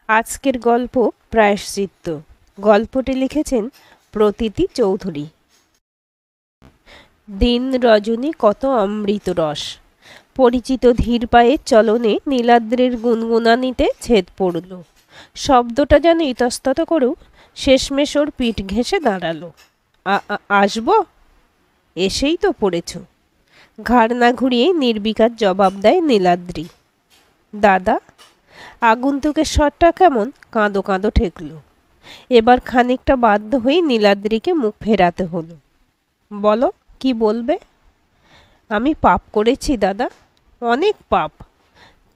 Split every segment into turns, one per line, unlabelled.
আজকের গল্প প্রায়শ্চিত্ত। গল্পটি লিখেছেন প্রতীতি চৌধুরী। দিন রজনী কত অমৃত রস। পরিচিত ধীর পায়ের চলনে নীলাদ্রির গুনগুনানিতে ছেদ পড়ল। শব্দটা যেন ইতস্তত করেও শেষমেশ ওর পিঠ ঘেঁষে দাঁড়ালো। আসব? এসেই তো পড়েছ। ঘাড় না ঘুরিয়ে নির্বিকার জবাব দেয় নীলাদ্রি। দাদা? আগন্তুকের স্বরটা কেমন কাঁদো কাঁদো ঠেকল। এবার খানিকটা বাধ্য হয়ে নীলাদ্রিকে মুখ ফেরাতে হলো। বলো, কি বলবে? আমি পাপ করেছি দাদা, অনেক পাপ।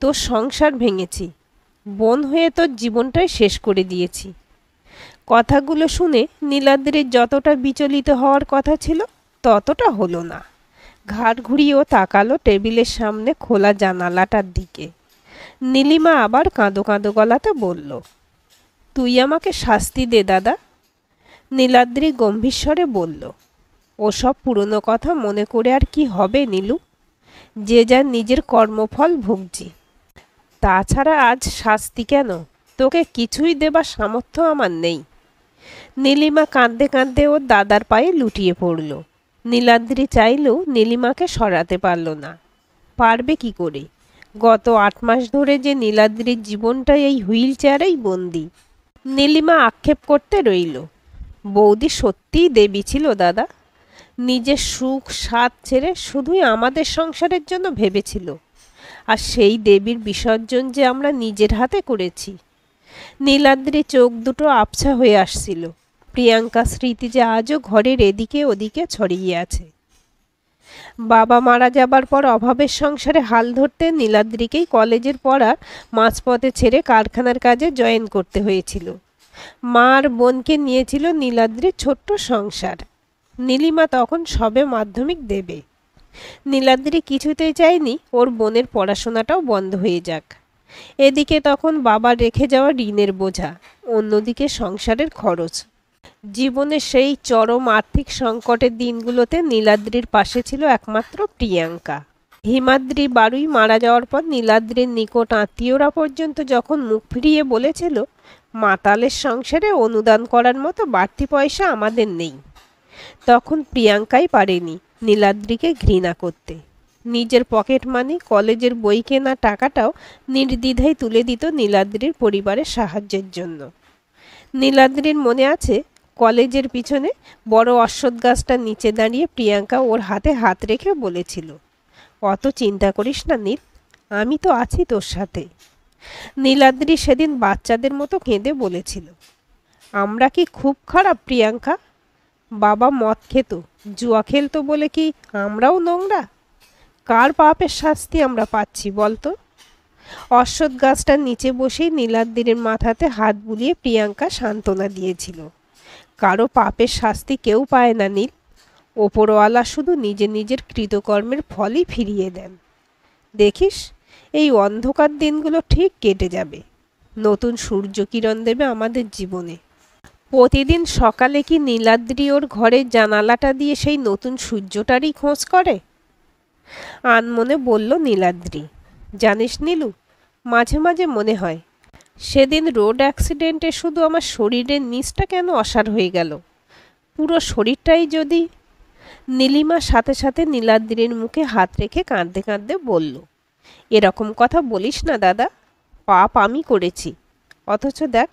তোর সংসার ভেঙেছি, বোন হয়ে তোর জীবনটাই শেষ করে দিয়েছি। কথাগুলো শুনে নীলাদ্রির যতটা বিচলিত হওয়ার কথা ছিল ততটা হলো না। ঘাড় ঘুরিয়েও তাকালো টেবিলের সামনে খোলা জানালাটার দিকে। নীলিমা আবার কাঁদো কাঁদো গলাতে বলল, তুই আমাকে শাস্তি দে দাদা। নীলাদ্রি গম্ভীর স্বরে বলল, ওসব পুরনো কথা মনে করে আর কি হবে নীলু? যে যার নিজের কর্মফল ভুগছি। তাছাড়া আজ শাস্তি কেন? তোকে কিছুই দেবার সামর্থ্য আমার নেই। নীলিমা কাঁদতে কাঁদতে ওর দাদার পায়ে লুটিয়ে পড়ল। নীলাদ্রি চাইলেও নীলিমাকে সরাতে পারল না। পারবে কি করে? গত 8 মাস ধরে যে নীলাদ্রির জীবনটা এই হুইল চেয়ারেই বন্দি। নীলিমা আক্ষেপ করতে রইল। বৌদি সত্যিই দেবী ছিল দাদা। নিজের সুখ স্বাদ ছেড়ে শুধুই আমাদের সংসারের জন্য ভেবেছিল। আর সেই দেবীর বিসর্জন যে আমরা নিজের হাতে করেছি। নীলাদ্রি চোখ দুটো আবছা হয়ে আসছিল। প্রিয়াঙ্কা স্মৃতি যে আজও ঘরের এদিকে ওদিকে ছড়িয়ে আছে। বাবা মারা যাবার পর অভাবের সংসারে হাল ধরতে নীলাদ্রিকেই কলেজের পড়া মাঝপথে ছেড়ে কারখানার কাজে জয়েন করতে হয়েছিল। মা আর বোনকে নিয়েছিল নীলাদ্রির ছোট্ট সংসার। নীলিমা তখন সবে মাধ্যমিক দেবে। নীলাদ্রি কিছুতেই চায়নি ওর বোনের পড়াশোনাটাও বন্ধ হয়ে যাক। এদিকে তখন বাবা রেখে যাওয়া ঋণের বোঝা, অন্যদিকে সংসারের খরচ। জীবনের সেই চরম আর্থিক সংকটের দিনগুলোতে নীলাদ্রির পাশে ছিল একমাত্র প্রিয়াঙ্কা। হিমাদ্রি বারুই মারা যাওয়ার পর নীলাদ্রির নিকট আত্মীয়রা পর্যন্ত যখন মুখ ফিরিয়ে বলেছিল, মাতালের সংসারে অনুদান করার মতো বাড়তি পয়সা আমাদের নেই, তখন প্রিয়াঙ্কাই পারেনি নীলাদ্রিকে ঘৃণা করতে। নিজের পকেট মানি, কলেজের বই কেনা টাকাটাও নির্দ্বিধায় তুলে দিত নীলাদ্রির পরিবারের সাহায্যের জন্য। নীলাদ্রির মনে আছে, কলেজের পিছনে বড় অশ্বত্থ গাছটার নিচে দাঁড়িয়ে প্রিয়াঙ্কা ওর হাতে হাত রেখে বলেছিল, অত চিন্তা করিস না নীল, আমি তো আছি তোর সাথে। নীলাদ্রি সেদিন বাচ্চাদের মতো কেঁদে বলেছিল, আমরা কি খুব খারাপ প্রিয়াঙ্কা? বাবা মদ খেত, জুয়া খেলতো বলে কি আমরাও নোংরা? কার পাপের শাস্তি আমরা পাচ্ছি বলতো? অশ্বত্থ গাছটার নিচে বসেই নীলাদ্রির মাথাতে হাত বুলিয়ে প্রিয়াঙ্কা সান্ত্বনা দিয়েছিল, কারো পাপের শাস্তি কেউ পায় না নীল। ওপরওয়ালা শুধু নিজের নিজের কৃতকর্মের ফলই ফিরিয়ে দেন। দেখিস, এই অন্ধকার দিনগুলো ঠিক কেটে যাবে। নতুন সূর্য কিরণ দেবে আমাদের জীবনে। প্রতিদিন সকালে কি নীলাদ্রি ওর ঘরের জানালাটা দিয়ে সেই নতুন সূর্যটারই খোঁজ করে? আনমনে বলল নীলাদ্রি, জানিস নীলু, মাঝে মাঝে মনে হয় সেদিন রোড অ্যাক্সিডেন্টে শুধু আমার শরীরের নিচটা কেন অসাড় হয়ে গেল, পুরো শরীরটাই যদি। নীলিমা সাথে সাথে নীলাদ্রির মুখে হাত রেখে কাঁদতে কাঁদতে বলল, এরকম কথা বলিস না দাদা, পাপ আমি করেছি, অথচ দেখ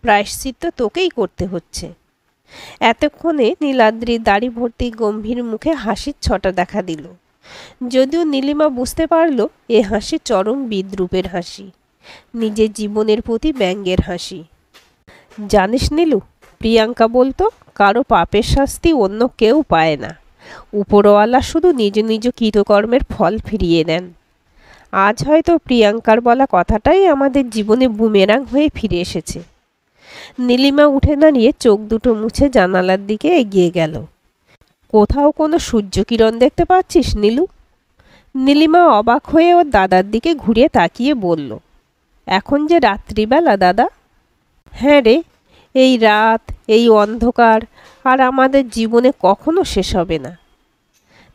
প্রায়শ্চিত্ত তোকেই করতে হচ্ছে। এতক্ষণে নীলাদ্রির দাড়ি ভর্তি গম্ভীর মুখে হাসির ছটা দেখা দিল। যদিও নীলিমা বুঝতে পারল এ হাসি চরম বিদ্রূপের হাসি, নিজের জীবনের প্রতি ব্যঙ্গের হাসি। জানিস নীলু, প্রিয়াঙ্কা বলতো, কারো পাপের শাস্তি অন্য কেউ পায় না, উপরওয়ালা শুধু নিজ নিজ কৃতকর্মের ফল ফিরিয়ে দেন। আজ হয়তো প্রিয়াঙ্কার বলা কথাটাই আমাদের জীবনে বুমেরাং হয়ে ফিরে এসেছে। নীলিমা উঠে দাঁড়িয়ে চোখ দুটো মুছে জানালার দিকে এগিয়ে গেল। কোথাও কোনো সূর্যকিরণ দেখতে পাচ্ছিস নীলু? নীলিমা অবাক হয়ে ওর দাদার দিকে ঘুরিয়ে তাকিয়ে বলল, এখন যে রাত্রিবেলা দাদা। হ্যাঁ রে, এই রাত, এই অন্ধকার আর আমাদের জীবনে কখনো শেষ হবে না।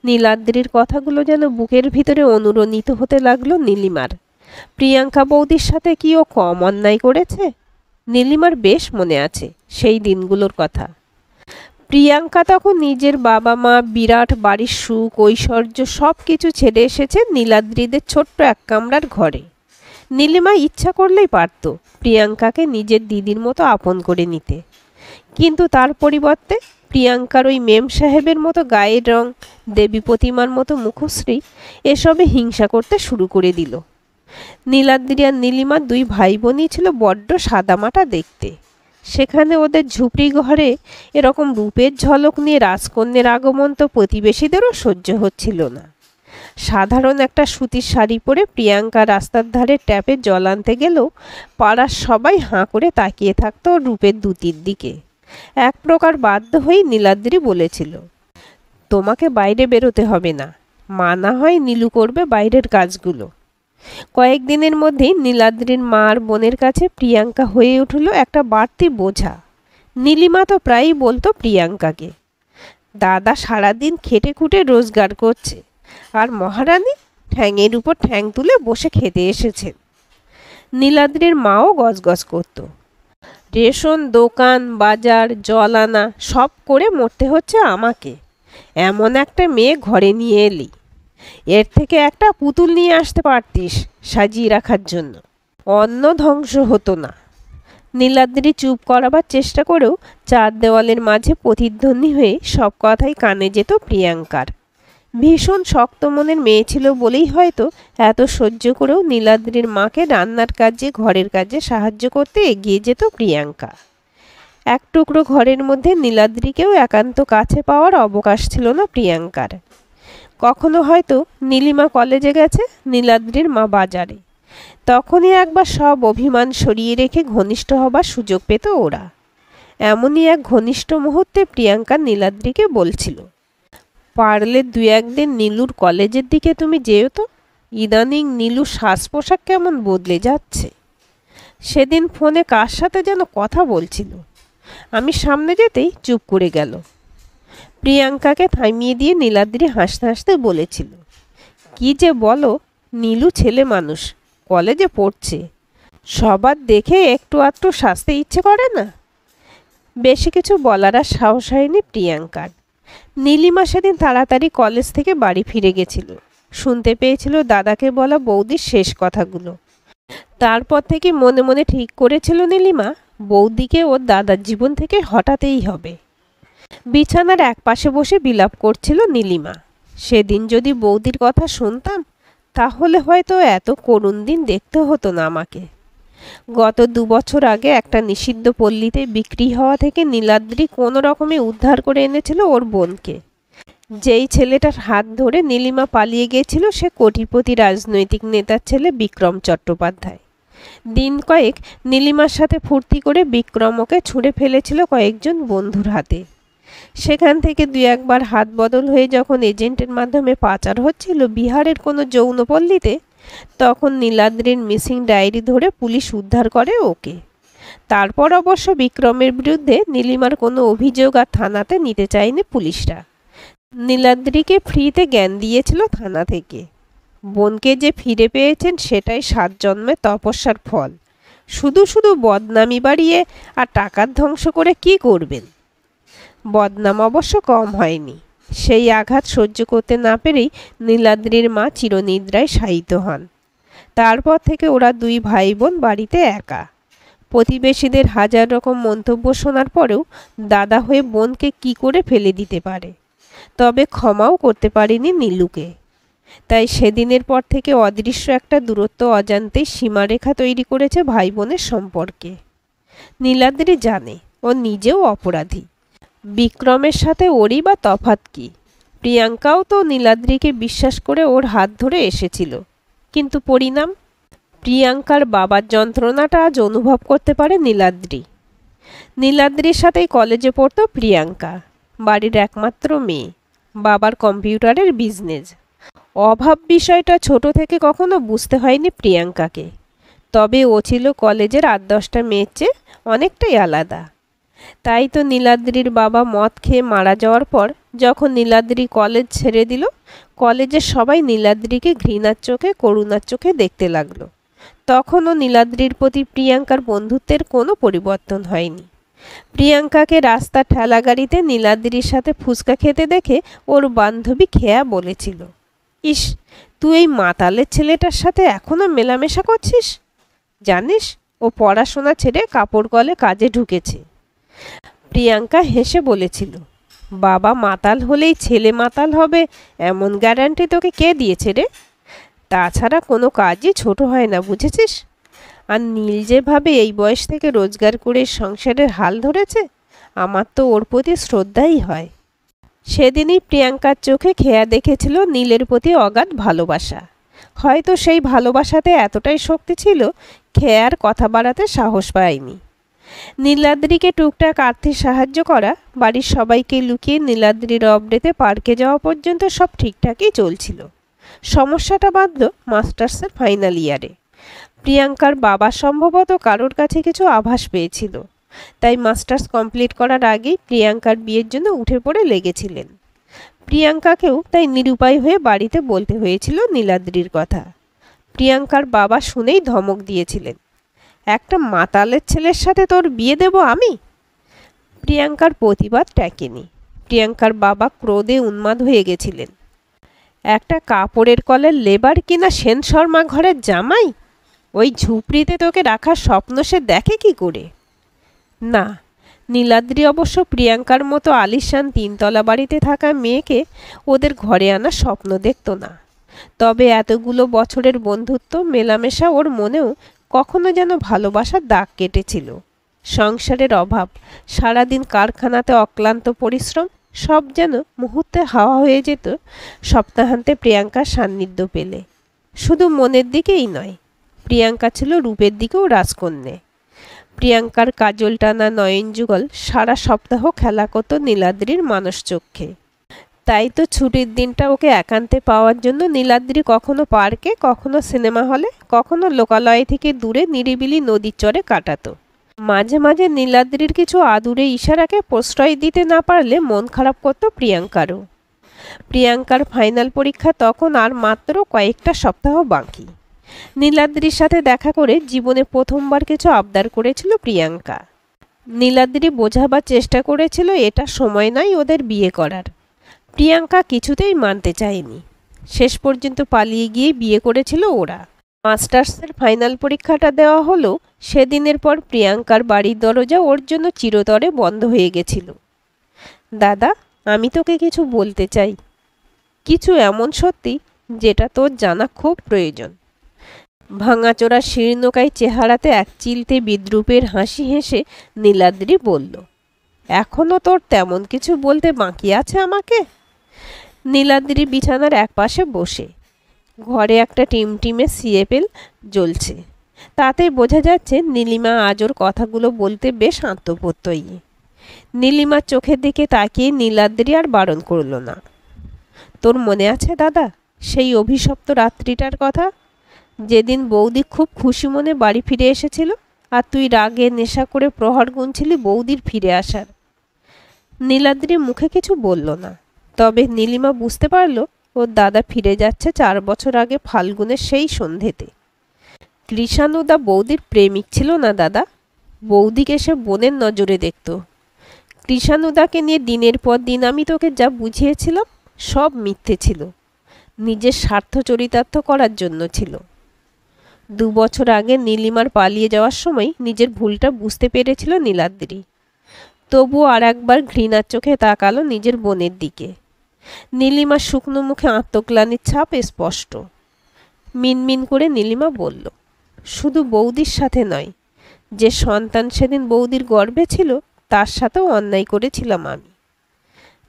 নীলাদ্রির কথাগুলো যেন বুকের ভিতরে অনুরণিত হতে লাগলো নীলিমার। প্রিয়াঙ্কা বৌদির সাথে কি ও কম অন্যায় করেছে? নীলিমার বেশ মনে আছে সেই দিনগুলোর কথা। প্রিয়াঙ্কা তখন নিজের বাবা মা, বিরাট বাড়ির সুখ ঐশ্বর্য সব কিছু ছেড়ে এসেছে নীলাদ্রিদের ছোট্ট এক কামরার ঘরে। নীলিমা ইচ্ছা করলেই পারত প্রিয়াঙ্কাকে নিজের দিদির মতো আপন করে নিতে, কিন্তু তার পরিবর্তে প্রিয়াঙ্কার ওই মেম সাহেবের মতো গায়ের রং, দেবী প্রতিমার মতো মুখশ্রী এসবে হিংসা করতে শুরু করে দিল। নীলাদ্রি আর নীলিমা দুই ভাই বোনই ছিল বড্ড সাদামাটা দেখতে। সেখানে ওদের ঝুপড়ি ঘরে এরকম রূপের ঝলক নিয়ে রাজকন্যের আগমন তো প্রতিবেশীদেরও সহ্য হচ্ছিল না। সাধারণ একটা সুতির শাড়ি পরে প্রিয়াঙ্কা রাস্তার ধারে ট্যাপে জল আনতে গেলেও পাড়ার সবাই হাঁ করে তাকিয়ে থাকতো ওর রূপের দুতির দিকে। এক প্রকার বাধ্য হয়েই নীলাদ্রি বলেছিল, তোমাকে বাইরে বেরোতে হবে না, মা না হয় নীলু করবে বাইরের কাজগুলো। কয়েকদিনের মধ্যেই নীলাদ্রির মা আর বোনের কাছে প্রিয়াঙ্কা হয়ে উঠল একটা বাড়তি বোঝা। নীলিমা তো প্রায়ই বলতো প্রিয়াঙ্কাকে, দাদা সারাদিন খেটে খুঁটে রোজগার করছে আর মহারানী ঠ্যাংয়ের উপর ঠ্যাং তুলে বসে খেতে এসেছেন। নীলাদ্রির মাও গজগজ করত, রেশন দোকান, বাজার, জল আনা সব করে মরতে হচ্ছে আমাকে। এমন একটা মেয়ে ঘরে নিয়ে এলি, এর থেকে একটা পুতুল নিয়ে আসতে পারতিস সাজিয়ে রাখার জন্য, অন্ন ধ্বংস হতো না। নীলাদ্রি চুপ করাবার চেষ্টা করেও চার দেওয়ালের মাঝে প্রতিধ্বনি হয়ে সব কথাই কানে যেত প্রিয়াঙ্কার। ভীষণ শক্ত মনের মেয়ে ছিল বলেই হয়তো এত সহ্য করেও নীলাদ্রির মাকে রান্নার কাজে, ঘরের কাজে সাহায্য করতে এগিয়ে যেত প্রিয়াঙ্কা। এক টুকরো ঘরের মধ্যে নীলাদ্রিকেও একান্ত কাছে পাওয়ার অবকাশ ছিল না প্রিয়াঙ্কার। কখনো হয়তো নীলিমা কলেজে গেছে, নীলাদ্রির মা বাজারে, তখনই একবার সব অভিমান সরিয়ে রেখে ঘনিষ্ঠ হবার সুযোগ পেত ওরা। এমনই এক ঘনিষ্ঠ মুহূর্তে প্রিয়াঙ্কা নীলাদ্রিকে বলছিল, পারলে দু একদিন নীলুর কলেজের দিকে তুমি যেও তো, ইদানিং নীলুর শ্বাস পোশাক কেমন বদলে যাচ্ছে। সেদিন ফোনে কার সাথে যেন কথা বলছিল, আমি সামনে যেতেই চুপ করে গেল। প্রিয়াঙ্কাকে থামিয়ে দিয়ে নীলাদ্রি হাসতে হাসতে বলেছিল, কি যে বলো, নীলু ছেলে মানুষ, কলেজে পড়ছে, সবার দেখে একটু আধটু সাজতে ইচ্ছে করে না। বেশি কিছু বলার আর সাহস হয়নি প্রিয়াঙ্কার। নীলিমা সেদিন তাড়াতাড়ি কলেজ থেকে বাড়ি ফিরে গেছিল, শুনতে পেয়েছিল দাদাকে বলা বৌদির শেষ কথাগুলো। তারপর থেকে মনে মনে ঠিক করেছিল নীলিমা বৌদিকে ওর দাদার জীবন থেকে হটাতেই হবে। বিছানার এক পাশে বসে বিলাপ করছিল নীলিমা, সেদিন যদি বৌদির কথা শুনতাম তাহলে হয়তো এত করুণ দিন দেখতে হতো না আমাকে। গত 2 বছর আগে একটা নিষিদ্ধ পল্লীতে বিক্রি হওয়া থেকে নীলাদ্রি কোনো রকমে উদ্ধার করে এনেছিল ওর বোনকে। যেই ছেলেটার হাত ধরে নীলিমা পালিয়ে গিয়েছিল সে কোটিপতি রাজনৈতিক নেতার ছেলে বিক্রম চট্টোপাধ্যায়। দিন কয়েক নীলিমার সাথে ফুর্তি করে বিক্রম ওকে ছুঁড়ে ফেলেছিল কয়েকজন বন্ধুর হাতে। সেখান থেকে 2-1বার হাত বদল হয়ে যখন এজেন্টের মাধ্যমে পাচার হচ্ছিল বিহারের কোনো যৌনপল্লীতে, তখন নীলাদ্রির মিসিং ডায়েরি ধরে পুলিশ উদ্ধার করে ওকে। তারপর অবশ্য বিক্রমের বিরুদ্ধে নীলিমার কোনো অভিযোগ আর থানাতে নিতে চায়নি পুলিশরা। নীলাদ্রিকে ফ্রিতে জ্ঞান দিয়েছিল থানা থেকে। বোনকে যে ফিরে পেয়েছেন সেটাই 7 জন্মের তপস্যার ফল। শুধু শুধু বদনামি বাড়িয়ে আর টাকার ধ্বংস করে কি করবেন? বদনাম অবশ্য কম হয়নি। সেই আঘাত সহ্য করতে না পেরেই নীলাদ্রির মা চিরনিদ্রায় শায়িত হন। তারপর থেকে ওরা 2 ভাই বোন বাড়িতে একা। প্রতিবেশীদের হাজার রকম মন্তব্য শোনার পরেও দাদা হয়ে বোনকে কি করে ফেলে দিতে পারে, তবে ক্ষমাও করতে পারেনি নীলুকে। তাই সেদিনের পর থেকে অদৃশ্য একটা দূরত্ব অজান্তেই সীমারেখা তৈরি করেছে ভাই বোনের সম্পর্কে। নীলাদ্রি জানে ও নিজেও অপরাধী, বিক্রমের সাথে ওরই বা তফাৎ কি? প্রিয়াঙ্কাও তো নীলাদ্রিকে বিশ্বাস করে ওর হাত ধরে এসেছিল, কিন্তু পরিণাম? প্রিয়াঙ্কার বাবার যন্ত্রণাটা আজ অনুভব করতে পারে নীলাদ্রি। নীলাদ্রির সাথেই কলেজে পড়তো প্রিয়াঙ্কা, বাড়ির একমাত্র মেয়ে, বাবার কম্পিউটারের বিজনেস। অভাব বিষয়টা ছোট থেকে কখনো বুঝতে হয়নি প্রিয়াঙ্কাকে, তবে ও ছিল কলেজের 8-10টা মেয়ের চেয়ে অনেকটাই আলাদা। তাই তো নীলাদ্রির বাবা মদ খেয়ে মারা যাওয়ার পর যখন নীলাদ্রি কলেজ ছেড়ে দিল, কলেজের সবাই নীলাদ্রিকে ঘৃণার চোখে, করুণার চোখে দেখতে লাগলো। তখনও নীলাদ্রির প্রতি প্রিয়াঙ্কার বন্ধুত্বের কোনো পরিবর্তন হয়নি। প্রিয়াঙ্কাকে রাস্তার ঠেলাগাড়িতে নীলাদ্রির সাথে ফুচকা খেতে দেখে ওর বান্ধবী খেয়া বলেছিল, ইস, তুই এই মাতালের ছেলেটার সাথে এখনো মেলামেশা করছিস? জানিস, ও পড়াশোনা ছেড়ে কাপড় কলে কাজে ঢুকেছে। প্রিয়াঙ্কা হেসে বলেছিল, বাবা মাতাল হলেই ছেলে মাতাল হবে এমন গ্যারান্টি তোকে কে দিয়েছে রে? তাছাড়া কোনো কাজই ছোট হয় না, বুঝেছিস? আর নীল যেভাবে এই বয়স থেকে রোজগার করে সংসারের হাল ধরেছে, আমার তো ওর প্রতি শ্রদ্ধাই হয়। সেদিনই প্রিয়াঙ্কার চোখে খেয়া দেখেছিল নীলের প্রতি অগাধ ভালোবাসা। হয়তো সেই ভালোবাসাতে এতটাই শক্তি ছিল, খেয়ার কথা বাড়াতে সাহস পায়নি। নীলাদ্রিকে টুকটাক আর্থিক সাহায্য করা, বাড়ির সবাইকে লুকিয়ে নীলাদ্রির অবডেতে পার্কে যাওয়া পর্যন্ত সব ঠিকঠাকই চলছিল। সমস্যাটা বাঁধল মাস্টার্সের ফাইনাল ইয়ারে। প্রিয়াঙ্কার বাবা সম্ভবত কারোর কাছে কিছু আভাস পেয়েছিল, তাই মাস্টার্স কমপ্লিট করার আগেই প্রিয়াঙ্কার বিয়ের জন্য উঠে পড়ে লেগেছিলেন। প্রিয়াঙ্কাকেও তাই নিরুপায় হয়ে বাড়িতে বলতে হয়েছিল নীলাদ্রির কথা। প্রিয়াঙ্কার বাবা শুনেই ধমক দিয়েছিলেন, একটা মাতালের ছেলের সাথে তোর বিয়ে দেব আমি? প্রিয়াঙ্কার প্রতিবাদ ট্যাকেনি। প্রিয়াঙ্কার বাবা ক্রোধে উন্মাদ হয়ে গেছিলেন। একটা কাপড়ের কলের লেবার কিনা সেন শর্মা ঘরের জামাই? ওই ঝুপড়িতে তোকে রাখার স্বপ্ন সে দেখে কি করে? না, নীলাদ্রি অবশ্য প্রিয়াঙ্কার মতো আলিশান তিনতলা বাড়িতে থাকা মেয়েকে ওদের ঘরে আনার স্বপ্ন দেখত না। তবে এতগুলো বছরের বন্ধুত্ব মেলামেশা ওর মনেও কখনো যেন ভালোবাসার দাগ কেটেছিল। সংসারের অভাব, সারাদিন কারখানাতে অক্লান্ত পরিশ্রম, সব যেন মুহূর্তে হাওয়া হয়ে যেত সপ্তাহান্তে প্রিয়াঙ্কার সান্নিধ্য পেলে। শুধু মনের দিকেই নয়, প্রিয়াঙ্কা ছিল রূপের দিকেও রাজকন্যে। প্রিয়াঙ্কার কাজল টানা নয়ন যুগল সারা সপ্তাহ খেলা করত নীলাদ্রির মানসচক্ষে। তাই তো ছুটির দিনটা ওকে একান্তে পাওয়ার জন্য নীলাদ্রি কখনো পার্কে, কখনো সিনেমা হলে, কখনো লোকালয় থেকে দূরে নিরিবিলি নদীর চরে কাটাতো। মাঝে মাঝে নীলাদ্রির কিছু আদুরে ইশারাকে প্রশ্রয় দিতে না পারলে মন খারাপ করত প্রিয়াঙ্কারও। প্রিয়াঙ্কার ফাইনাল পরীক্ষা তখন আর মাত্র কয়েকটা সপ্তাহ বাকি। নীলাদ্রির সাথে দেখা করে জীবনে প্রথমবার কিছু আবদার করেছিল প্রিয়াঙ্কা। নীলাদ্রি বোঝাবার চেষ্টা করেছিল এটা সময় নয় ওদের বিয়ে করার। প্রিয়াঙ্কা কিছুতেই মানতে চায়নি। শেষ পর্যন্ত পালিয়ে গিয়ে বিয়ে করেছিল ওরা। মাস্টার্সের ফাইনাল পরীক্ষাটা দেওয়া হলো সেদিনের পর প্রিয়াঙ্কার বাড়ির দরজা ওর জন্য চিরতরে বন্ধ হয়ে গেছিল। দাদা, আমি তোকে কিছু বলতে চাই, কিছু এমন সত্যি যেটা তোর জানা খুব প্রয়োজন। ভাঙাচোরা শীর্ণকায় চেহারাতে এক চিলতে বিদ্রূপের হাসি হেসে নীলাদ্রি বলল, এখনো তোর তেমন কিছু বলতে বাকি আছে আমাকে? নীলাদ্রি বিছানার একপাশে বসে, ঘরে একটা টিমটিমে সিএপেল জ্বলছে। তাতে বোঝা যাচ্ছে নীলিমা আজ ওর কথাগুলো বলতে বেশ আত্মপ্রত্যয়ী। নীলিমার চোখের দিকে তাকিয়ে নীলাদ্রি আর বারণ করল না। তোর মনে আছে দাদা সেই অভিশপ্ত রাত্রিটার কথা, যেদিন বৌদি খুব খুশি মনে বাড়ি ফিরে এসেছিল আর তুই রাগে নেশা করে প্রহর গুনছিলি বৌদির ফিরে আসার? নীলাদ্রি মুখে কিছু বলল না, তবে নীলিমা বুঝতে পারল ওর দাদা ফিরে যাচ্ছে 4 বছর আগে ফাল্গুনের সেই সন্ধেতে। কৃষাণুদা বৌদির প্রেমিক ছিল না দাদা, বৌদিকে সে বোনের নজরে দেখত। কৃষাণুদাকে নিয়ে দিনের পর দিন আমি তোকে যা বুঝিয়েছিলাম সব মিথ্যে ছিল, নিজের স্বার্থ চরিতার্থ করার জন্য ছিল। 2 বছর আগে নীলিমার পালিয়ে যাওয়ার সময় নিজের ভুলটা বুঝতে পেরেছিল নীলাদ্রি। তবুও আর একবার ঘৃণার চোখে তাকালো নিজের বোনের দিকে। নীলিমার শুকনো মুখে আত্মগ্লানির ছাপ স্পষ্ট। মিনমিন করে নীলিমা বলল, শুধু বৌদির সাথে নয়, যে সন্তান সেদিন বৌদির গর্ভে ছিল তার সাথেও অন্যায় করেছিলাম আমি।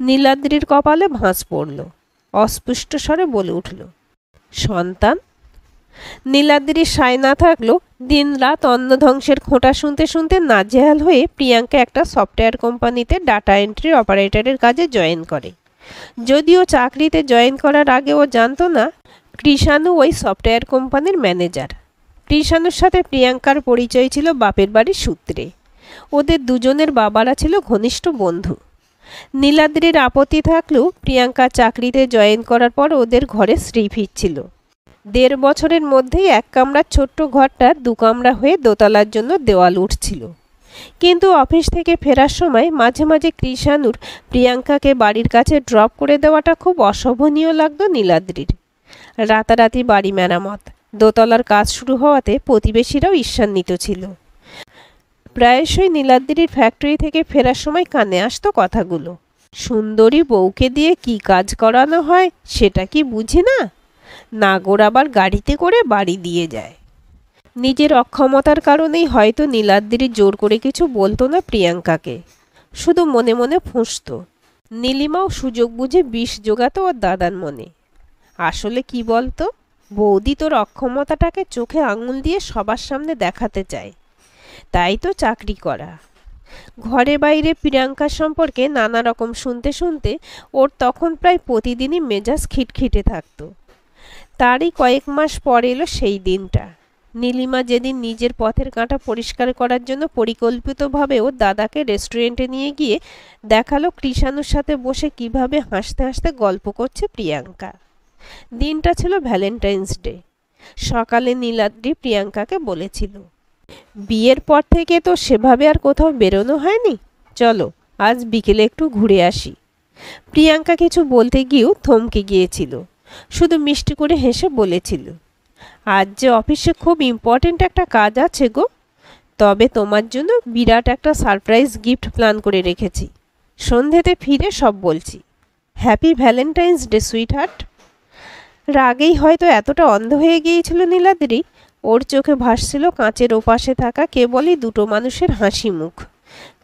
নীলাদ্রির কপালে ভাঁজ পড়ল, অস্পষ্ট স্বরে বলে উঠল, সন্তান? নীলাদ্রির সায় না থাকলো দিন রাত অন্ন ধ্বংসের খোঁটা শুনতে শুনতে নাজেহাল হয়ে প্রিয়াঙ্কা একটা সফটওয়্যার কোম্পানিতে ডাটা এন্ট্রি অপারেটরের কাজে জয়েন করে। যদিও চাকরিতে জয়েন করার আগে ও জানতো না কৃষাণু ওই সফটওয়্যার কোম্পানির ম্যানেজার। কৃষাণুর সাথে প্রিয়াঙ্কার পরিচয় ছিল বাপের বাড়ির সূত্রে। ওদের দুজনের বাবারা ছিল ঘনিষ্ঠ বন্ধু। নীলাদ্রির আপত্তি থাকলেও প্রিয়াঙ্কা চাকরিতে জয়েন করার পর ওদের ঘরে শ্রী ফিরছিল। 1.5 বছরের মধ্যেই 1 কামরার ছোট্ট ঘরটা 2 কামরা হয়ে দোতলার জন্য দেওয়াল উঠছিল। কিন্তু অফিস থেকে ফেরার সময় মাঝে মাঝে কৃষাণুর প্রিয়াঙ্কাকে বাড়ির কাছে ড্রপ করে দেওয়াটা খুব অশোভনীয় লাগতো নীলাদ্রির। রাতারাতি বাড়ি মেরামত, দোতলার কাজ শুরু হওয়াতে প্রতিবেশীরাও ঈর্ষান্বিত ছিল। প্রায়শই নীলাদ্রির ফ্যাক্টরি থেকে ফেরার সময় কানে আসতো কথাগুলো, সুন্দরী বউকে দিয়ে কি কাজ করানো হয় সেটা কি বুঝি না, নাগর আবার গাড়িতে করে বাড়ি দিয়ে যায়। নিজের অক্ষমতার কারণেই হয়তো নীলাদ্রি জোর করে কিছু বলতো না প্রিয়াঙ্কাকে, শুধু মনে মনে ফুঁসত। নীলিমাও সুযোগ বুঝে বিষ জোগাতো ওর দাদার মনে। আসলে কি বলতো, বৌদি তোর অক্ষমতাটাকে চোখে আঙুল দিয়ে সবার সামনে দেখাতে চায়, তাই তো চাকরি করা। ঘরে বাইরে প্রিয়াঙ্কার সম্পর্কে নানা রকম শুনতে শুনতে ওর তখন প্রায় প্রতিদিনই মেজাজ খিটখিটে থাকতো। তারই কয়েক মাস পর এলো সেই দিনটা। নীলিমা যেদিন নিজের পথের কাঁটা পরিষ্কার করার জন্য পরিকল্পিতভাবে ওর দাদাকে রেস্টুরেন্টে নিয়ে গিয়ে দেখালো কৃষাণুর সাথে বসে কিভাবে হাসতে হাসতে গল্প করছে প্রিয়াঙ্কা। দিনটা ছিল ভ্যালেন্টাইন্স ডে। সকালে নীলাদ্রি প্রিয়াঙ্কাকে বলেছিল, বিয়ের পর থেকে তো সেভাবে আর কোথাও বেরোনো হয়নি, চলো আজ বিকেলে একটু ঘুরে আসি। প্রিয়াঙ্কা কিছু বলতে গিয়েও থমকে গিয়েছিল, শুধু মিষ্টি করে হেসে বলেছিল, আজ যে অফিসে খুব ইম্পর্ট্যান্ট একটা কাজ আছে গো, তবে তোমার জন্য বিরাট একটা সারপ্রাইজ গিফট প্ল্যান করে রেখেছি, সন্ধেতে ফিরে সব বলছি। Happy Valentine's day sweetheart. রাগেই হয়তো এতটা অন্ধ হয়ে গিয়েছিল নীলাদ্রি, ওর চোখে ভাসছিল কাঁচের ওপাশে থাকা কেবলই দুটো মানুষের হাসি মুখ,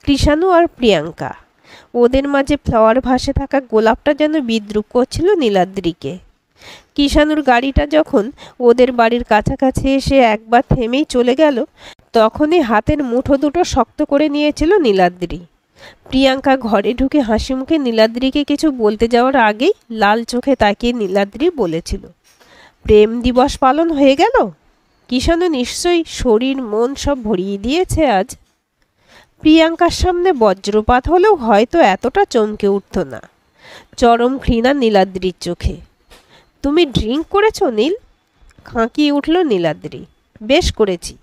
কৃষাণু আর প্রিয়াঙ্কা। ওদের মাঝে ফ্লাওয়ার ভাসে থাকা গোলাপটা যেন বিদ্রুপ করছিল নীলাদ্রিকে। কৃষাণুর গাড়িটা যখন ওদের বাড়ির কাছাকাছি এসে একবার থেমেই চলে গেল, তখনই হাতের মুঠো দুটো শক্ত করে নিয়েছিল নীলাদ্রি। প্রিয়াঙ্কা ঘরে ঢুকে হাসি মুখে নীলাদ্রিকে কিছু বলতে যাওয়ার আগেই লাল চোখে তাকিয়ে নীলাদ্রি বলেছিল, প্রেম দিবস পালন হয়ে গেল। কৃষাণু নিশ্চয়ই শরীর মন সব ভরিয়ে দিয়েছে আজ। প্রিয়াঙ্কার সামনে বজ্রপাত হলেও হয়তো এতটা চমকে উঠত না। চরম ঘৃণা নীলাদ্রির চোখে। তুমি ড্রিঙ্ক করেছ নীল? খাঁকিয়ে উঠল নীলাদ্রি। বেশ করেছি,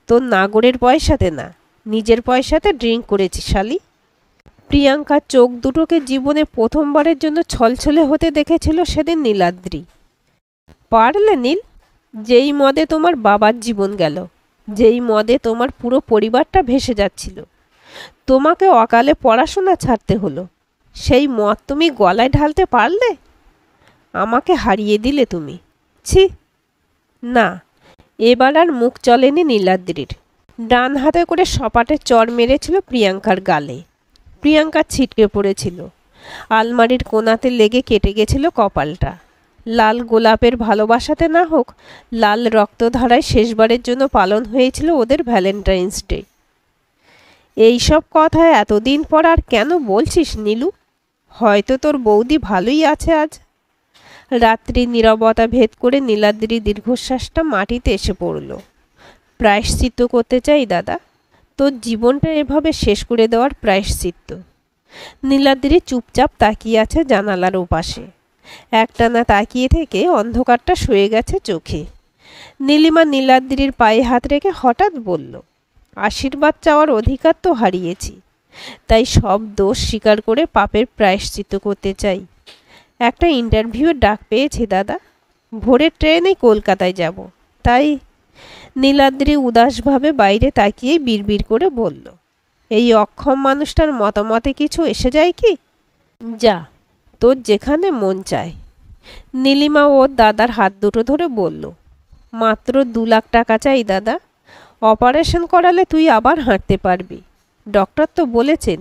তোর নাগরের পয়সাতে না, নিজের পয়সাতে ড্রিঙ্ক করেছি শালি। প্রিয়াঙ্কার চোখ দুটোকে জীবনে প্রথমবারের জন্য ছলছলে হতে দেখেছিল সেদিন নীলাদ্রি। পারলে নীল, যেই মদে তোমার বাবার জীবন গেল, যেই মদে তোমার পুরো পরিবারটা ভেসে যাচ্ছিল, তোমাকে অকালে পড়াশোনা ছাড়তে হলো, সেই মদ তুমি গলায় ঢালতে পারলে? আমাকে হারিয়ে দিলে তুমি। ছি না। এবার আর মুখ চলেনি নীলাদ্রির। ডান হাতে করে সপাটে চড় মেরেছিল প্রিয়াঙ্কার গালে। প্রিয়াঙ্কা ছিটকে পড়েছিল। আলমারির কোণাতে লেগে কেটে গেছিল কপালটা। লাল গোলাপের ভালোবাসাতে না হোক, লাল রক্তধারায় শেষবারের জন্য পালন হয়েছিল ওদের ভ্যালেন্টাইন্স ডে। এইসব কথা এতদিন পর আর কেন বলছিস নীলু? হয়তো তোর বৌদি ভালোই আছে আজ। রাত্রি নীরবতা ভেদ করে নীলাদ্রি দীর্ঘশ্বাসটা মাটিতে এসে পড়ল। প্রায়শ্চিত্ত করতে চাই দাদা, তোর জীবনটা এভাবে শেষ করে দেওয়ার প্রায়শ্চিত্ত। নীলাদ্রি চুপচাপ তাকিয়ে আছে জানালার ওপাশে। একটানা তাকিয়ে থেকে অন্ধকারটা শুয়ে গেছে চোখে। নীলিমা নীলাদ্রির পায়ে হাত রেখে হঠাৎ বলল, আশীর্বাদ চাওয়ার অধিকার তো হারিয়েছি, তাই সব দোষ স্বীকার করে পাপের প্রায়শ্চিত্ত করতে চাই। একটা ইন্টারভিউয়ের ডাক পেয়েছি দাদা, ভোরের ট্রেনে কলকাতায় যাব, তাই। নীলাদ্রি উদাসভাবে বাইরে তাকিয়ে বিড়বিড় করে বলল, এই অক্ষম মানুষটার মতামতে কিছু এসে যায় কি? যা, তোর যেখানে মন চায়। নীলিমা ওর দাদার হাত দুটো ধরে বলল, মাত্র 2 লাখ টাকা চাই দাদা। অপারেশন করালে তুই আবার হাঁটতে পারবি, ডক্টর তো বলেছেন।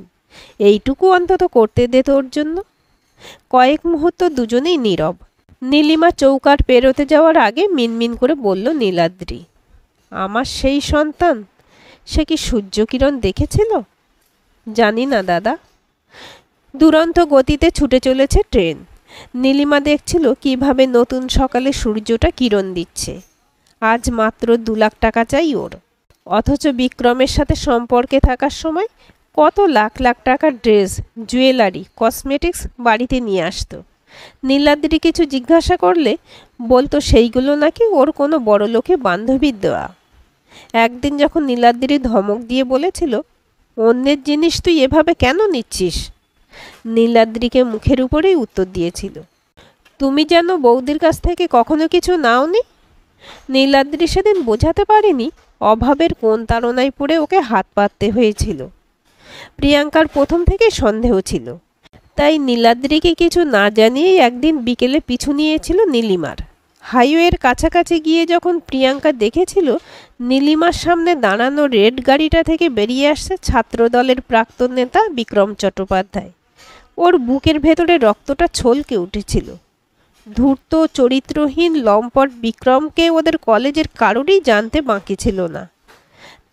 এইটুকু অন্তত করতে দে তোর জন্য। কয়েক মুহূর্ত দুজনেই নীরব। নীলিমা চৌকাঠ পেরোতে যাওয়ার আগে মিনমিন করে বলল নীলাদ্রি, আমার সেই সন্তান, সে কি সূর্যকিরণ দেখেছিল? জানি না দাদা। দুরন্ত গতিতে ছুটে চলেছে ট্রেন। নীলিমা দেখছিল কিভাবে নতুন সকালে সূর্যটা কিরণ দিচ্ছে। আজ মাত্র 2 লাখ টাকা চাই ওর, অথচ বিক্রমের সাথে সম্পর্কে থাকার সময় কত লাখ লাখ টাকার ড্রেস, জুয়েলারি, কসমেটিক্স বাড়িতে নিয়ে আসতো। নীলাদ্রি কিছু জিজ্ঞাসা করলে বলতো সেইগুলো নাকি ওর কোনো বড়লোকে বান্ধবীর দেওয়া। একদিন যখন নীলাদ্রি ধমক দিয়ে বলেছিল, অন্যের জিনিস তুই এভাবে কেন নিচ্ছিস, নীলাদ্রিকে মুখের উপরেই উত্তর দিয়েছিল, তুমি যেন বৌদির কাছ থেকে কখনো কিছু নাওনি। নীলাদ্রি সেদিন বোঝাতে পারেনি অভাবের কোন তাড়নায় পড়ে ওকে হাত পাততে হয়েছিল। প্রিয়াঙ্কার প্রথম থেকে সন্দেহ ছিল, তাই নীলাদ্রিকে কিছু না জানিয়েই একদিন বিকেলে পিছু নিয়েছিল নীলিমার। হাইওয়ের কাছাকাছি গিয়ে যখন প্রিয়াঙ্কা দেখেছিল নীলিমার সামনে দাঁড়ানো রেড গাড়িটা থেকে বেরিয়ে আসছে ছাত্রদলের প্রাক্তন নেতা বিক্রম চট্টোপাধ্যায়, ওর বুকের ভেতরে রক্তটা ছলকে উঠেছিল। ধূর্ত চরিত্রহীন লম্পট বিক্রমকে ওদের কলেজের কারোরই জানতে বাকি ছিল না।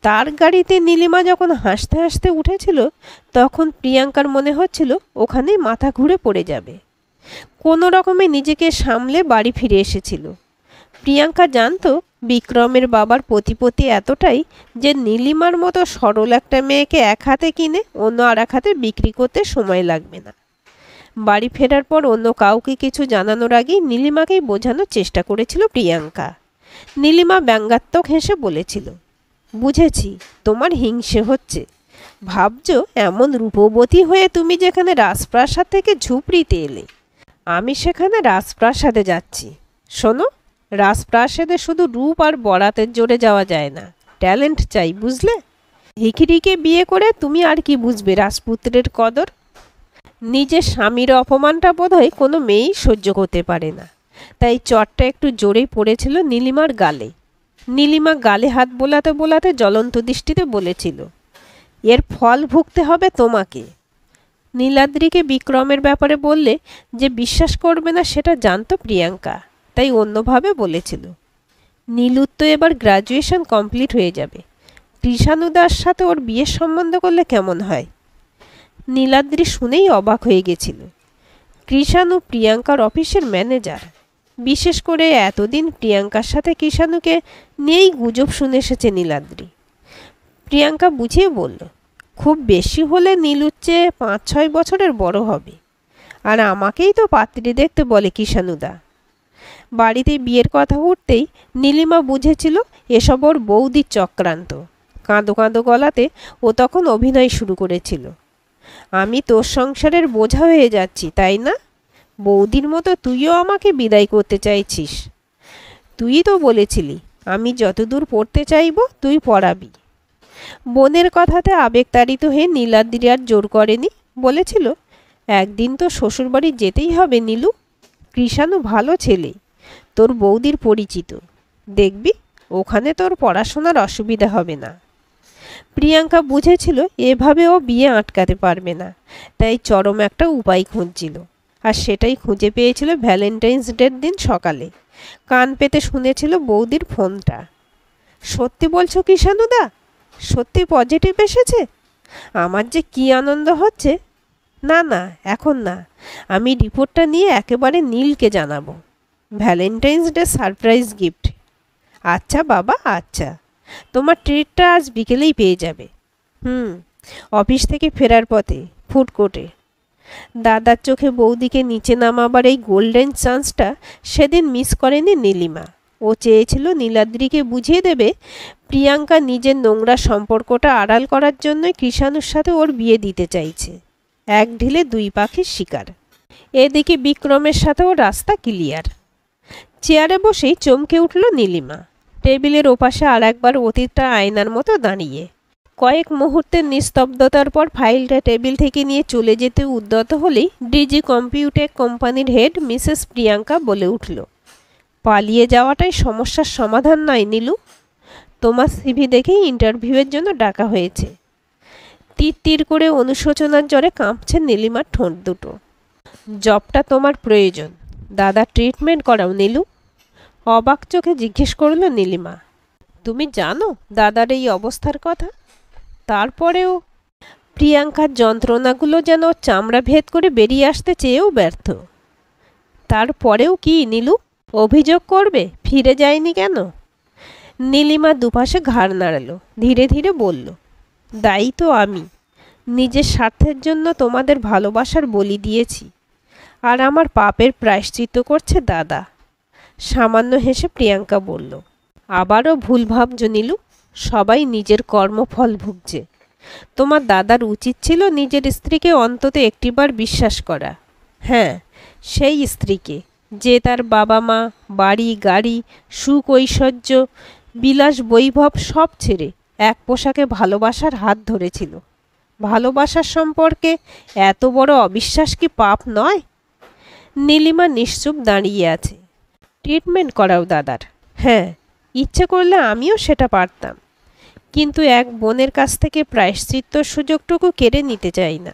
তার গাড়িতে নীলিমা যখন হাসতে হাসতে উঠেছিল তখন প্রিয়াঙ্কার মনে হচ্ছিল ওখানেই মাথা ঘুরে পড়ে যাবে। কোনো রকমে নিজেকে সামলে বাড়ি ফিরে এসেছিল। প্রিয়াঙ্কা জানতো বিক্রমের বাবার প্রতিপত্তি এতটাই যে নীলিমার মতো সরল একটা মেয়েকে এক হাতে কিনে অন্য আর এক হাতে বিক্রি করতে সময় লাগবে না। বাড়ি ফেরার পর অন্য কাউকে কিছু জানানোর আগেই নীলিমাকেই বোঝানোর চেষ্টা করেছিল প্রিয়াঙ্কা। নীলিমা ব্যঙ্গাত্মক হেসে বলেছিল, বুঝেছি তোমার হিংসে হচ্ছে, ভাবছো এমন রূপবতী হয়ে তুমি যেখানে রাজপ্রাসাদ থেকে ঝুপড়িতে এলে, আমি সেখানে রাজপ্রাসাদে যাচ্ছি। শোনো, রাজপ্রাসাদে শুধু রূপ আর বরাতের জোরে যাওয়া যায় না, ট্যালেন্ট চাই, বুঝলে? হিকিরিকে বিয়ে করে তুমি আর কি বুঝবে রাজপুত্রের কদর? নিজের স্বামীর অপমানটা বোধহয় কোনো মেয়েই সহ্য করতে পারে না, তাই চটটা একটু জোরেই পড়েছিল নীলিমার গালে। নীলিমা গালে হাত বোলাতে বোলাতে জ্বলন্ত দৃষ্টিতে বলেছিল, এর ফল ভুগতে হবে তোমাকে। নীলাদ্রিকে বিক্রমের ব্যাপারে বললে যে বিশ্বাস করবে না সেটা জানতো প্রিয়াঙ্কা, তাই অন্যভাবে বলেছিল, নীলুর তো এবার গ্র্যাজুয়েশন কমপ্লিট হয়ে যাবে, কৃষাণুদার সাথে ওর বিয়ের সম্বন্ধ করলে কেমন হয়? নীলাদ্রি শুনেই অবাক হয়ে গেছিল। কৃষাণু প্রিয়াঙ্কার অফিসের ম্যানেজার। বিশেষ করে এতদিন প্রিয়াঙ্কার সাথে কৃষাণুকে নিয়েই গুজব শুনে এসেছে নীলাদ্রি। প্রিয়াঙ্কা বুঝিয়ে বলল, খুব বেশি হলে নীলুর চেয়ে 5-6 বছরের বড় হবে, আর আমাকেই তো পাত্রী দেখতে বলে কৃষাণুদা। বাড়িতে বিয়ের কথা উঠতেই নীলিমা বুঝেছিল এসব ওর বৌদির চক্রান্ত। কাঁদো কাঁদো গলাতে ও তখন অভিনয় শুরু করেছিল, আমি তোর সংসারের বোঝা হয়ে যাচ্ছি তাই না? বৌদির মতো তুইও আমাকে বিদায় করতে চাইছিস? তুই তো বলেছিলি আমি যতদূর পড়তে চাইব তুই পড়াবি। বোনের কথাতে আবেগতাড়িত হয়ে নীলাদ্রি আর জোর করেনি, বলেছিল, একদিন তো শ্বশুরবাড়ি যেতেই হবে নীলু, কৃষাণু ভালো ছেলে, তোর বৌদির পরিচিত, দেখবি ওখানে তোর পড়াশোনার অসুবিধা হবে না। প্রিয়াঙ্কা বুঝেছিল এভাবে ও বিয়ে আটকাতে পারবে না, তাই চরম একটা উপায় খুঁজছিল, আর সেটাই খুঁজে পেয়েছিল ভ্যালেন্টাইন্স ডের দিন সকালে। কান পেতে শুনেছিল বৌদির ফোনটা। সত্যি বলছো কৃষাণুদা? সত্যি পজিটিভ এসেছে? আমার যে কি আনন্দ হচ্ছে। না না, এখন না, আমি রিপোর্টটা নিয়ে একেবারে নীলকে জানাবো, ভ্যালেন্টাইন্স ডে সারপ্রাইজ গিফট। আচ্ছা বাবা, আচ্ছা, তোমার ট্রিটটা আজ বিকেলেই পেয়ে যাবে। অফিস থেকে ফেরার পথে ফুড কোর্টে। দাদার চোখে বৌদিকে নিচে নামাবার এই গোল্ডেন চান্সটা সেদিন মিস করেনি নীলিমা। ও চেয়েছিল নীলাদ্রিকে বুঝিয়ে দেবে প্রিয়াঙ্কা নিজের নোংরা সম্পর্কটা আড়াল করার জন্যই কৃষাণুর সাথে ওর বিয়ে দিতে চাইছে। এক ঢিলে দুই পাখির শিকার। এদিকে বিক্রমের সাথেও রাস্তা ক্লিয়ার। চেয়ারে বসেই চমকে উঠল নীলিমা। টেবিলের ওপাশে আর একবার অতীতটা আয়নার মতো দাঁড়িয়ে। কয়েক মুহূর্তের নিস্তব্ধতার পর ফাইলটা টেবিল থেকে নিয়ে চলে যেতে উদ্যত হলেই ডিজি কম্পিউটেক কোম্পানির হেড মিসেস প্রিয়াঙ্কা বলে উঠল, পালিয়ে যাওয়াটাই সমস্যার সমাধান নয় নীলু, তোমার সিভি দেখেই ইন্টারভিউয়ের জন্য ডাকা হয়েছে। তীর তীর করে অনুশোচনার জ্বরে কাঁপছে নীলিমার ঠোঁট দুটো। জবটা তোমার প্রয়োজন, দাদা ট্রিটমেন্ট করাও নীলু। অবাক চোখে জিজ্ঞেস করল নীলিমা, তুমি জানো দাদার এই অবস্থার কথা? তারপরেও প্রিয়াঙ্কার যন্ত্রণাগুলো যেন চামড়া ভেদ করে বেরিয়ে আসতে চেয়েও ব্যর্থ। তারপরেও কি নীলু? অভিযোগ করবে ফিরে যায়নি কেন? নীলিমা দুপাশে ঘাড় নাড়াল, ধীরে ধীরে বলল, দায়ী তো আমি। নিজের স্বার্থের জন্য তোমাদের ভালোবাসার বলি দিয়েছি, আর আমার পাপের প্রায়শ্চিত্ত করছে দাদা। সামান্য হেসে প্রিয়াঙ্কা বলল, আবারও ভুল ভাবছো নীলু। সবাই নিজের কর্মফল ভুগছে। তোমার দাদার উচিত ছিল নিজের স্ত্রীকে অন্তত একটিবার বিশ্বাস করা। হ্যাঁ, সেই স্ত্রীকে যে তার বাবা মা, বাড়ি গাড়ি, সুখ ঐশ্বর্য, বিলাস বৈভব সব ছেড়ে এক পোশাকে ভালোবাসার হাত ধরেছিল। ভালোবাসার সম্পর্কে এত বড় অবিশ্বাস কি পাপ নয়? নীলিমা নিশ্চুপ দাঁড়িয়ে আছে। ট্রিটমেন্ট করাও দাদার। হ্যাঁ, ইচ্ছে করলে আমিও সেটা পারতাম, কিন্তু এক বোনের কাছ থেকে প্রায়শ্চিত্তর সুযোগটুকু কেড়ে নিতে চাই না।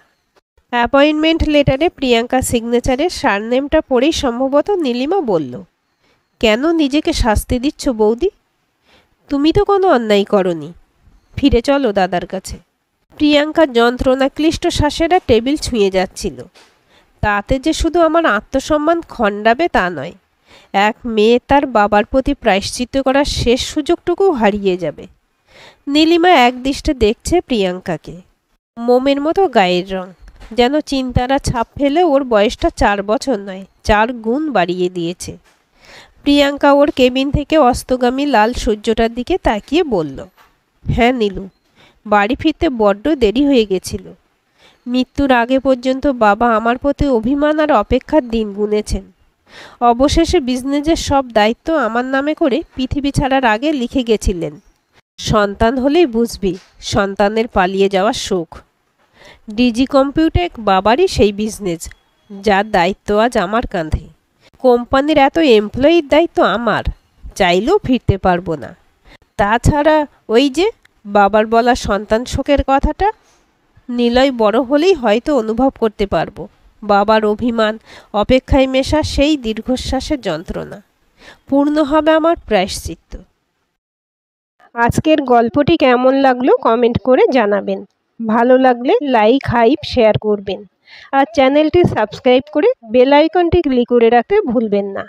অ্যাপয়েন্টমেন্ট লেটারে প্রিয়াঙ্কা সিগনেচারের সারনেমটা পড়েই সম্ভবত নীলিমা বলল, কেন নিজেকে শাস্তি দিচ্ছ বৌদি? তুমি তো কোনো অন্যায় করনি। ফিরে চলো দাদার কাছে। প্রিয়াঙ্কা যন্ত্রণাক্লিষ্ট শ্বাসেরা টেবিল ছুঁয়ে যাচ্ছিল। তাতে যে শুধু আমার আত্মসম্মান খণ্ডাবে তা নয়, এক মেয়ে তার বাবার প্রতি প্রায়শ্চিত্ত করার শেষ সুযোগটুকু হারিয়ে যাবে। নীলিমা একদৃষ্টে দেখছে প্রিয়াঙ্কাকে। মোমের মতো গায়ের রং, যেন চিন্তারা ছাপ ফেলে ওর বয়সটা 4 বছর নয় 4 গুণ বাড়িয়ে দিয়েছে। প্রিয়াঙ্কা ওর কেবিন থেকে অস্তগামী লাল সূর্যটার দিকে তাকিয়ে বলল, হ্যাঁ নীলু, বাড়ি ফিরতে বড্ড দেরি হয়ে গেছিল। মৃত্যুর আগে পর্যন্ত বাবা আমার প্রতি অভিমান আর অপেক্ষার দিন গুনেছেন। অবশেষে বিজনেসের সব দায়িত্ব আমার নামে করে পৃথিবী ছাড়ার আগে লিখে গেছিলেন। সন্তান হলেই বুঝবি সন্তানের পালিয়ে যাওয়ার সুখ। ডিজি কম্পিউটেক বাবারই সেই বিজনেস, যার দায়িত্ব আজ আমার কাঁধে। কোম্পানির এত এমপ্লয়ির দায়িত্ব আমার, চাইলেও ফিরতে পারবো না। তাছাড়া ওই যে বাবার বলা সন্তান শোকের কথাটা, নিলয় বড় হলেই হয়তো অনুভব করতে পারবো বাবার অভিমান, অপেক্ষায় মেশা সেই দীর্ঘশ্বাসের যন্ত্রণা। পূর্ণ হবে আমার প্রায়শ্চিত্ত। আজকের গল্পটি কেমন লাগলো কমেন্ট করে জানাবেন। ভালো লাগলে লাইক, হাইপ, শেয়ার করবেন। আর চ্যানেলটি সাবস্ক্রাইব করে বেল আইকনটি ক্লিক করে রাখতে ভুলবেন না।